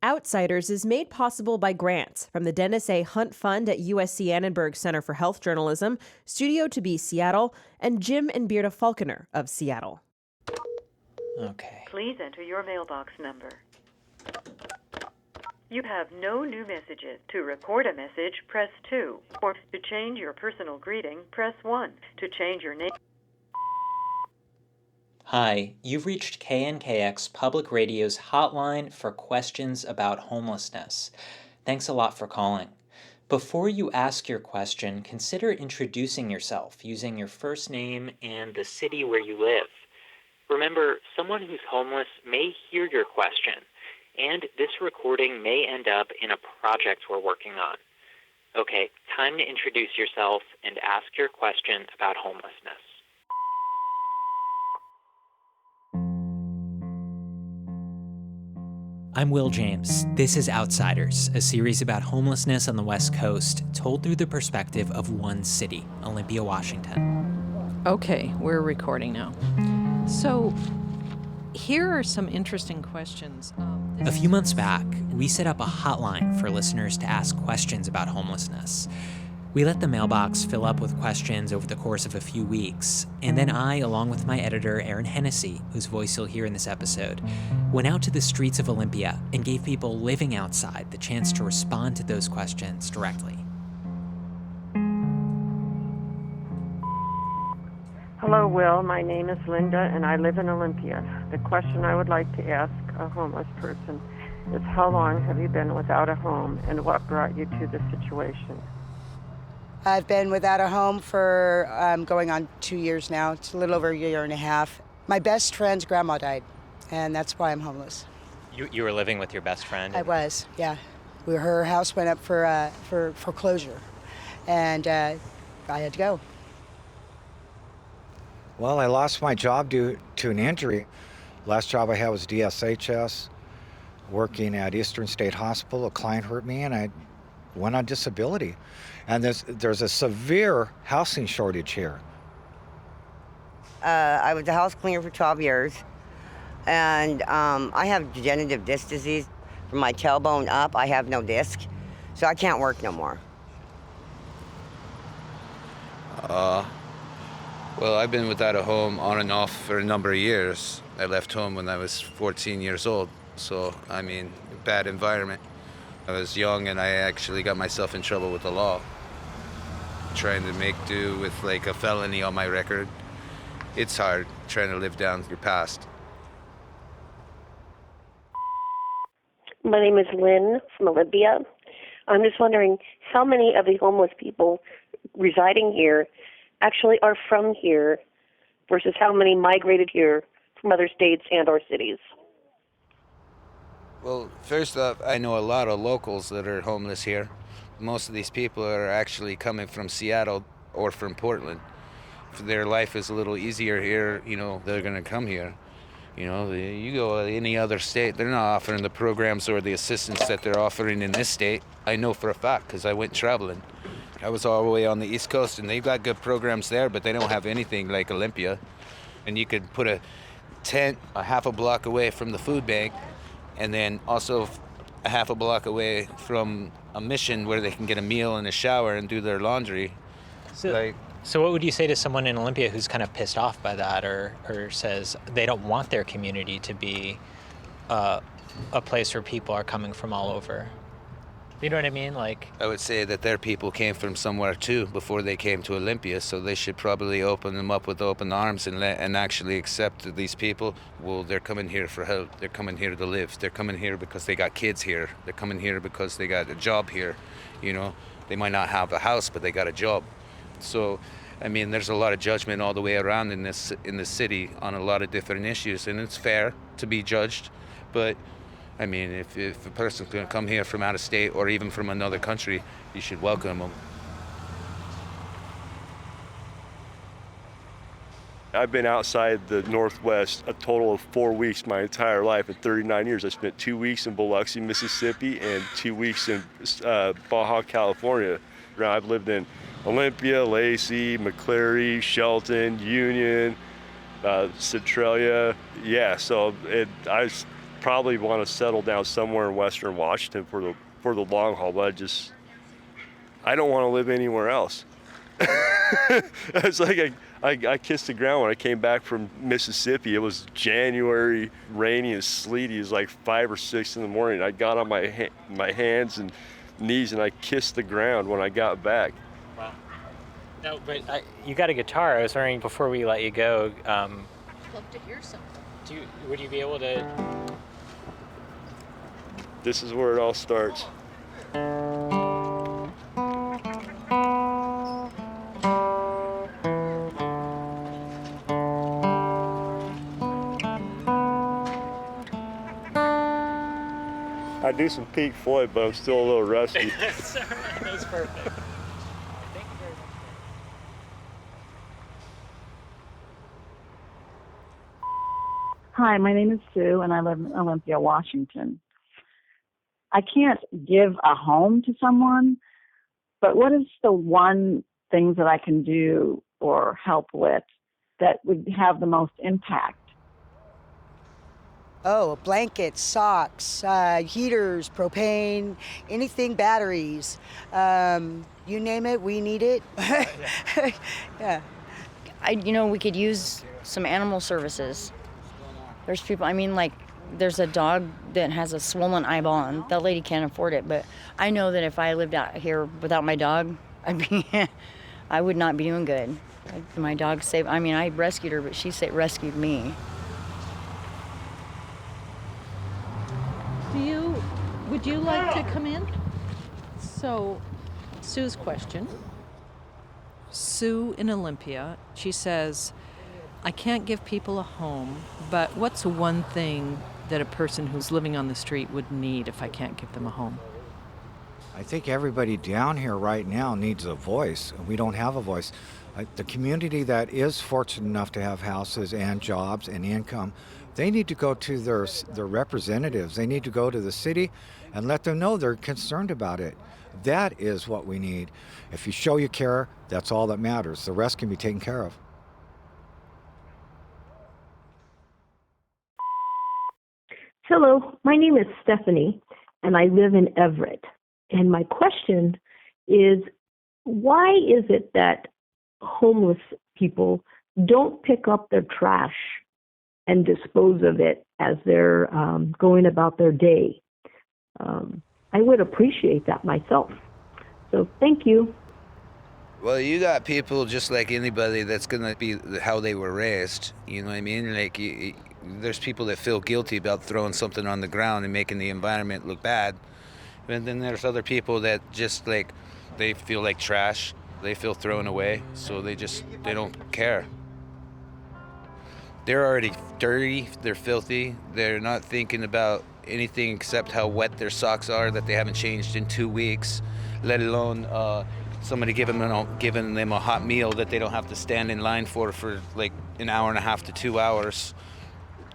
Outsiders is made possible by grants from the Dennis A. Hunt Fund at USC Annenberg Center for Health Journalism, Studio to Be Seattle, and Jim and Bearda Falconer of Seattle. Okay. Please enter your mailbox number. You have no new messages. To record a message, press 2. Or to change your personal greeting, press 1. To change your name... Hi, you've reached KNKX Public Radio's hotline for questions about homelessness. Thanks a lot for calling. Before you ask your question, consider introducing yourself using your first name and the city where you live. Remember, someone who's homeless may hear your question, and this recording may end up in a project we're working on. Okay, time to introduce yourself and ask your question about homelessness. I'm Will James. This is Outsiders, a series about homelessness on the West Coast, told through the perspective of one city, Olympia, Washington. Okay, we're recording now. So, here are some interesting questions. A few months back, we set up a hotline for listeners to ask questions about homelessness. We let the mailbox fill up with questions over the course of a few weeks, and then I, along with my editor, Aaron Hennessy, whose voice you'll hear in this episode, went out to the streets of Olympia and gave people living outside the chance to respond to those questions directly. Hello, Will. My name is Linda, and I live in Olympia. The question I would like to ask a homeless person is, how long have you been without a home, and what brought you to this situation? I've been without a home for going on 2 years now. It's a little over a year and a half. My best friend's grandma died, and that's why I'm homeless. You were living with your best friend? I was, yeah. Her house went up for foreclosure, and I had to go. Well, I lost my job due to an injury. Last job I had was DSHS, working at Eastern State Hospital. A client hurt me, and I went on disability. And there's a severe housing shortage here. I was a house cleaner for 12 years, and I have degenerative disc disease. From my tailbone up, I have no disc, so I can't work no more. Well, I've been without a home on and off for a number of years. I left home when I was 14 years old, so, bad environment. I was young, and I actually got myself in trouble with the law. Trying to make do with like a felony on my record. It's hard trying to live down your past. My name is Lynn from Olympia. I'm just wondering how many of the homeless people residing here actually are from here versus how many migrated here from other states and or cities. Well, first off, I know a lot of locals that are homeless here. Most of these people are actually coming from Seattle or from Portland. If their life is a little easier here, they're going to come here. You go to any other state, they're not offering the programs or the assistance that they're offering in this state. I know for a fact because I went traveling. I was all the way on the East Coast, and they've got good programs there, but they don't have anything like Olympia. And you could put a tent a half a block away from the food bank, and then also a half a block away from a mission where they can get a meal and a shower and do their laundry. So what would you say to someone in Olympia who's kind of pissed off by that or says they don't want their community to be a place where people are coming from all over? You know what I mean? I would say that their people came from somewhere too before they came to Olympia, so they should probably open them up with open arms and actually accept these people. Well, they're coming here for help. They're coming here to live. They're coming here because they got kids here. They're coming here because they got a job here. They might not have a house, but they got a job. So, there's a lot of judgment all the way around in this city on a lot of different issues, and it's fair to be judged, but if a person's going to come here from out of state or even from another country, you should welcome them. I've been outside the Northwest a total of 4 weeks my entire life. In 39 years, I spent 2 weeks in Biloxi, Mississippi, and 2 weeks in Baja, California. I've lived in Olympia, Lacey, McCleary, Shelton, Union, Centralia. Yeah, so probably want to settle down somewhere in Western Washington for the long haul, but I don't want to live anywhere else. It's like I kissed the ground when I came back from Mississippi. It was January, rainy and sleety. It was like 5 or 6 in the morning. I got on my hands and knees and I kissed the ground when I got back. Wow. No, but you got a guitar. I was wondering before we let you go. I'd love to hear something. Would you be able to? This is where it all starts. I do some Pink Floyd, but I'm still a little rusty. That's all right. That's perfect. Thank you very much. Hi, my name is Sue, and I live in Olympia, Washington. I can't give a home to someone, but what is the one thing that I can do or help with that would have the most impact? Oh, blankets, socks, heaters, propane, anything, batteries. You name it, we need it. Yeah. We could use some animal services. There's people, there's a dog that has a swollen eyeball, and that lady can't afford it. But I know that if I lived out here without my dog, I would not be doing good. My dog saved, I rescued her, but she rescued me. Would you like to come in? So, Sue's question. Sue in Olympia, she says, I can't give people a home, but what's one thing that a person who's living on the street would need if I can't give them a home? I think everybody down here right now needs a voice. We don't have a voice. The community that is fortunate enough to have houses and jobs and income, they need to go to their representatives. They need to go to the city and let them know they're concerned about it. That is what we need. If you show you care, that's all that matters. The rest can be taken care of. Hello, my name is Stephanie, and I live in Everett. And my question is, why is it that homeless people don't pick up their trash and dispose of it as they're going about their day? I would appreciate that myself. So thank you. Well, you got people just like anybody that's going to be how they were raised. You know what I mean? Like, there's people that feel guilty about throwing something on the ground and making the environment look bad. And then there's other people that just like, they feel like trash. They feel thrown away, so they don't care. They're already dirty, they're filthy, they're not thinking about anything except how wet their socks are that they haven't changed in 2 weeks, let alone somebody giving them a hot meal that they don't have to stand in line for like an hour and a half to 2 hours.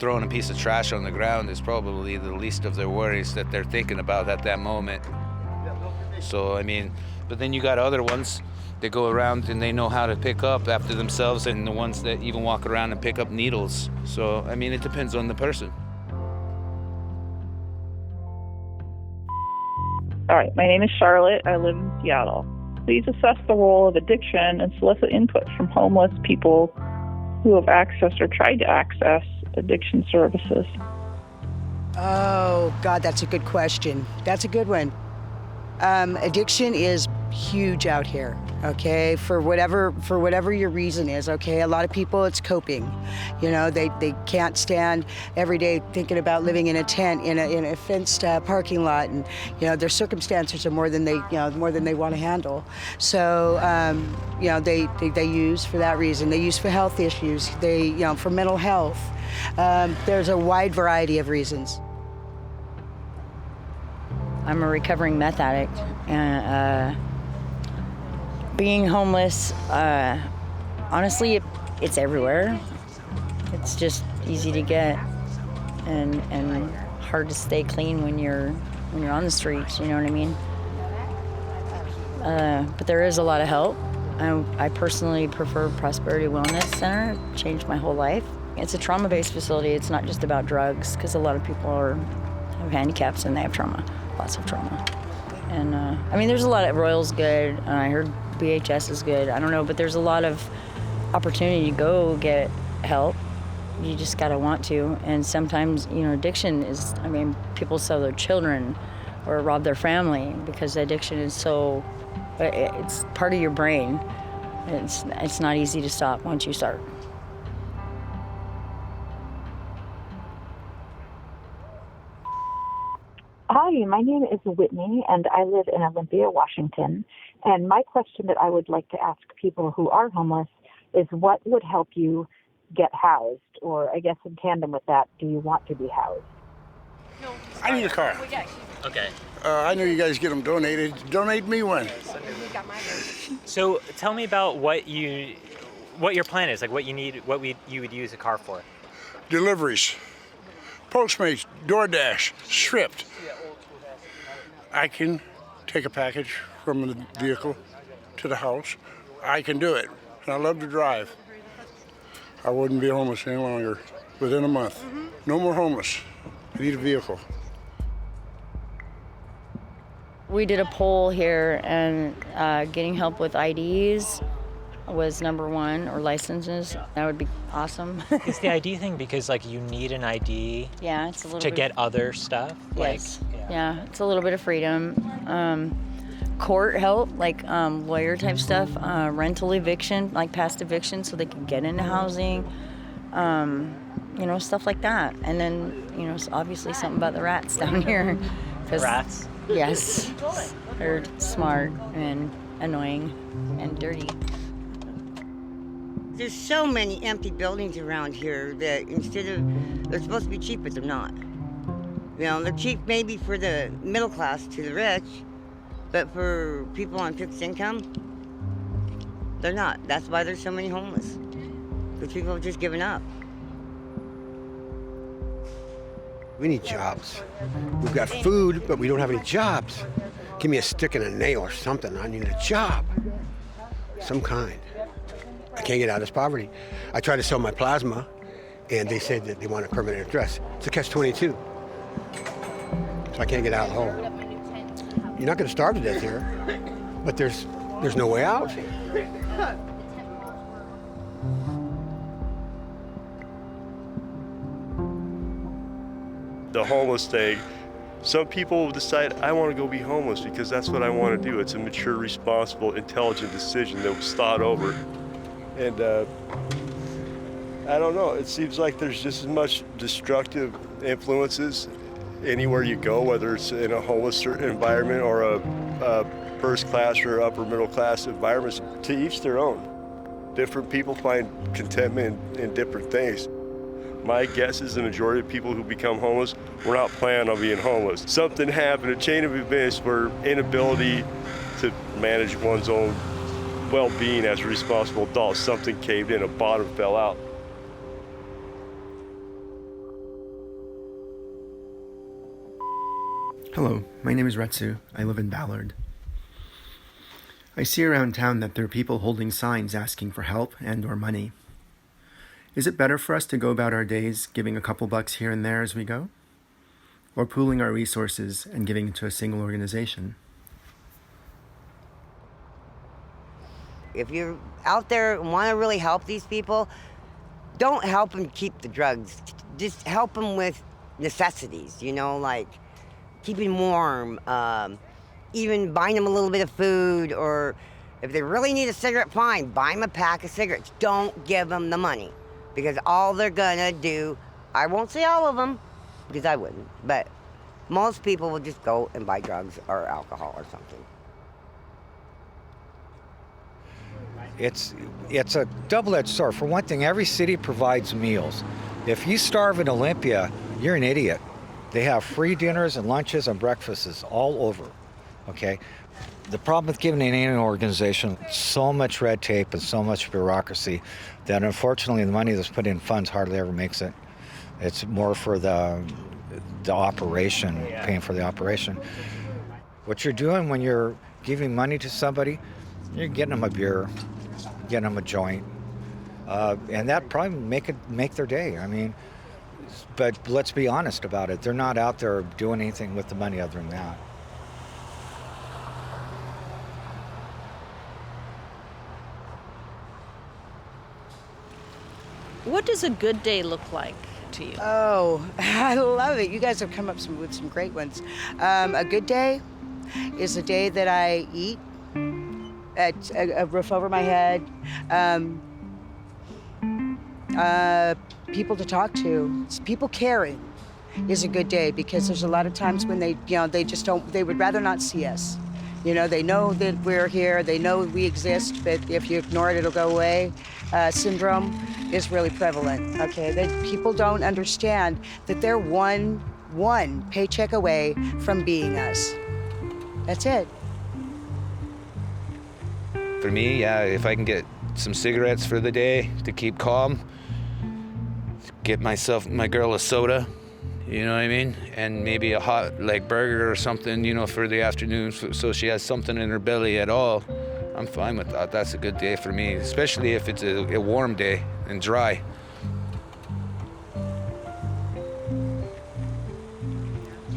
Throwing a piece of trash on the ground is probably the least of their worries that they're thinking about at that moment. So, but then you got other ones that go around and they know how to pick up after themselves, and the ones that even walk around and pick up needles. So, it depends on the person. All right, my name is Charlotte. I live in Seattle. Please assess the role of addiction and solicit input from homeless people who have accessed or tried to access addiction services. Oh, God, that's a good question. That's a good one. Addiction is huge out here, okay? For whatever your reason is, okay? A lot of people, it's coping. They can't stand every day thinking about living in a tent in a fenced parking lot, and their circumstances are more than they want to handle. So they use for that reason. They use for health issues. They for mental health. There's a wide variety of reasons. I'm a recovering meth addict, and being homeless, honestly, it's everywhere. It's just easy to get, and hard to stay clean when you're on the streets. You know what I mean? But there is a lot of help. I personally prefer Prosperity Wellness Center. It changed my whole life. It's a trauma-based facility. It's not just about drugs, because a lot of people have handicaps and they have trauma, lots of trauma. And I mean, there's a lot of Royal's good, and I heard BHS is good. I don't know, but there's a lot of opportunity to go get help. You just gotta want to. And sometimes, addiction is, I mean, people sell their children or rob their family because addiction is so, it's part of your brain. It's not easy to stop once you start. Hi, my name is Whitney, and I live in Olympia, Washington. And my question that I would like to ask people who are homeless is what would help you get housed? Or I guess in tandem with that, do you want to be housed? I need a car. Okay. I know you guys get them donated. Donate me one. So tell me about what your plan is, like what you need, you would use a car for. Deliveries, Postmates, DoorDash, Stripped. I can take a package from the vehicle to the house. I can do it, and I love to drive. I wouldn't be homeless any longer within a month. No more homeless. I need a vehicle. We did a poll here, and getting help with IDs was number one, or licenses. That would be awesome. It's the ID thing because you need an ID Yeah, it's a little to bit. get other stuff. Yes. Yeah, it's a little bit of freedom. Court help, lawyer type stuff, rental eviction, past eviction so they can get into housing, stuff like that. And then, it's obviously something about the rats down here. Rats? Yes. They're smart and annoying and dirty. There's so many empty buildings around here that they're supposed to be cheap, but they're not. They're cheap maybe for the middle class to the rich, but for people on fixed income, they're not. That's why there's so many homeless. Because people have just given up. We need jobs. We've got food, but we don't have any jobs. Give me a stick and a nail or something. I need a job. Some kind. I can't get out of this poverty. I tried to sell my plasma, and they said that they want a permanent address. It's a catch-22. So I can't get out of the hole. You're not going to starve to death here, but there's no way out. The homeless thing, some people decide, I want to go be homeless because that's what I want to do. It's a mature, responsible, intelligent decision that was thought over. And I don't know, it seems like there's just as much destructive influences anywhere you go, whether it's in a homeless environment or a first class or upper middle class environments. To each their own. Different people find contentment in different things. My guess is the majority of people who become homeless were not planning on being homeless. Something happened, a chain of events where inability to manage one's own well-being as a responsible adult, something caved in, a bottom fell out. Hello, my name is Retsu. I live in Ballard. I see around town that there are people holding signs asking for help and or money. Is it better for us to go about our days giving a couple bucks here and there as we go? Or pooling our resources and giving to a single organization? If you're out there and want to really help these people, don't help them keep the drugs. Just help them with necessities, like keeping warm, even buying them a little bit of food, or if they really need a cigarette, fine, buy them a pack of cigarettes. Don't give them the money, because all they're gonna do, I won't say all of them, because I wouldn't, but most people will just go and buy drugs or alcohol or something. It's a double-edged sword. For one thing, every city provides meals. If you starve in Olympia, you're an idiot. They have free dinners and lunches and breakfasts all over, okay? The problem with giving an aid organization, so much red tape and so much bureaucracy that unfortunately the money that's put in funds hardly ever makes it. It's more for the operation, paying for the operation. What you're doing when you're giving money to somebody, you're getting them a beer, getting them a joint, And that probably make their day. I mean, but let's be honest about it. They're not out there doing anything with the money other than that. What does a good day look like to you? Oh, I love it. You guys have come up with some great ones. A good day is a day that I eat, a roof over my head, people to talk to, people caring is a good day, because there's a lot of times when they just don't, they would rather not see us. They know that we're here, they know we exist, but if you ignore it, it'll go away. Syndrome is really prevalent, okay? That people don't understand that they're one paycheck away from being us. That's it. For me, yeah, if I can get some cigarettes for the day to keep calm, get my girl a soda, you know what I mean? And maybe a hot burger or something, for the afternoon, so she has something in her belly at all. I'm fine with that. That's a good day for me, especially if it's a warm day and dry.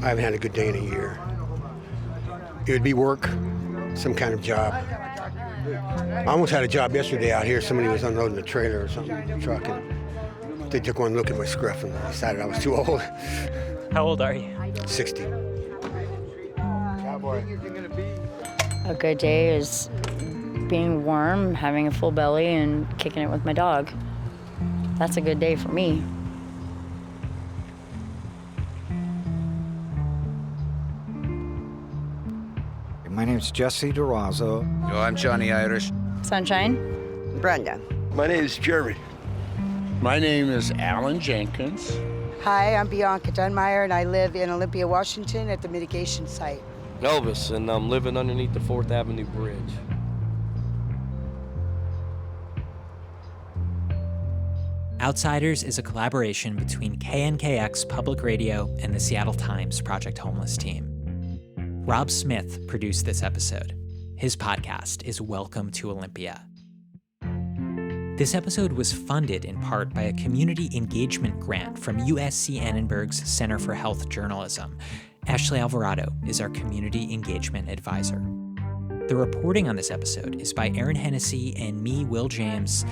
I haven't had a good day in a year. It would be work, some kind of job. I almost had a job yesterday out here. Somebody was unloading a trailer or something, a truck, and they took one look at my scruff and decided I was too old. How old are you? 60. A good day is being warm, having a full belly, and kicking it with my dog. That's a good day for me. My name's Jesse DeRozzo. Oh, I'm Johnny Irish. Sunshine. Brenda. My name is Jeremy. My name is Alan Jenkins. Hi, I'm Bianca Dunmeyer, and I live in Olympia, Washington at the mitigation site. Elvis, and I'm living underneath the 4th Avenue Bridge. Outsiders is a collaboration between KNKX Public Radio and the Seattle Times Project Homeless team. Rob Smith produced this episode. His podcast is Welcome to Olympia. This episode was funded in part by a community engagement grant from USC Annenberg's Center for Health Journalism. Ashley Alvarado is our community engagement advisor. The reporting on this episode is by Aaron Hennessy and me, Will James.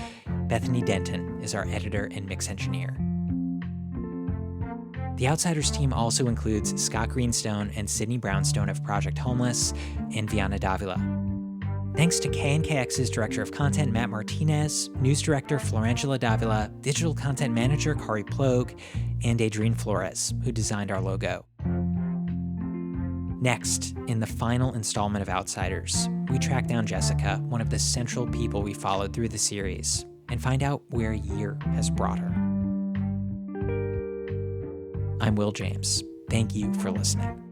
Bethany Denton is our editor and mix engineer. The Outsiders team also includes Scott Greenstone and Sydney Brownstone of Project Homeless and Viana Davila. Thanks to KNKX's Director of Content, Matt Martinez, News Director, Florangela Davila, Digital Content Manager, Kari Plogue, and Adrienne Flores, who designed our logo. Next, in the final installment of Outsiders, we track down Jessica, one of the central people we followed through the series, and find out where a year has brought her. I'm Will James. Thank you for listening.